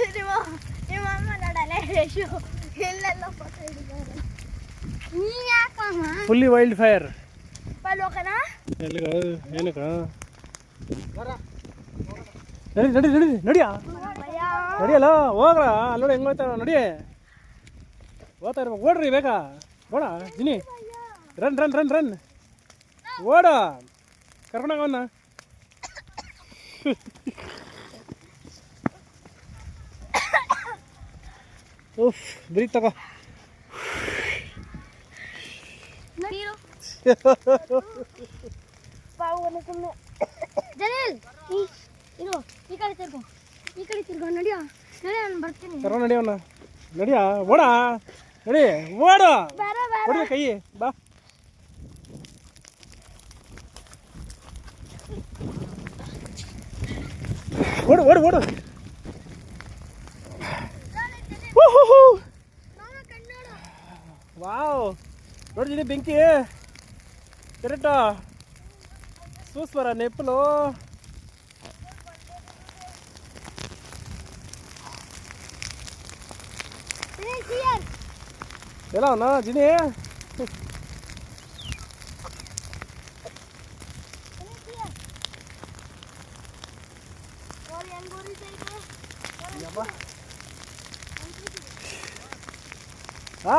ನಿಮ್ಮ ಅಮ್ಮ ನೋಡಲ್ಲ ಯಶು ಎಲ್ಲೆಲ್ಲ ಫೋಟೋ ಹಿಡಿದವರು. ನೀನು ಯಾಕಮ್ಮ ಫುಲ್ಲಿ ವೈಲ್ಡ್ ಫೈರ್ ಬಲ್ವಕನ ಎಲ್ಲಿಗ ಏನಕ್ಕ ನಡಿ ನಡಿ ನಡಿ ನಡಿಯಾ ನಡಿಯಲ್ಲ ಹೋಗ್ರ ಅಲ್ಲೋಡಿ ಹೆಂಗೆ ಹೋಗ್ತಾರ ನಡಿ ಹೋಗ್ತಾ ಇರ್ಬೇಕು ಓಡ್ರಿ ಬೇಗ ಓಡ ಜಿನಿ ರನ್ ರನ್ ರನ್ ರನ್ ಓಡ ಕರ್ಕೊಂಡಾಗ ಅವನ್ನ ಉಫ್ ಬ್ರೀತ್ ತಗೋ ಜಲೀಲ್ ಇರು ಈ ಕಡೆ ತಿರ್ಗೋ ನಡಿಯೋ ನಡಿ ನಾನು ಬರ್ತೀನಿ ಕರ್ಕೊಂಡು ನಡಿ ಅವನ್ನ ನಡಿಯಾ ಓಡ ನಡಿ ಓಡು ಹೊಡಿ ಕೈ ಬಾ ಓಡು ಓಡು ಓಡು ವಾವ್ ನೋಡಿದ್ದೀನಿ ಬೆಂಕಿ ಕರೆಕ್ಟ ಸೂಸ್ವರ ನೆಪ್ಪಲು ಎಲ್ಲ ಅವನ ಜಿನಿ ಹಾ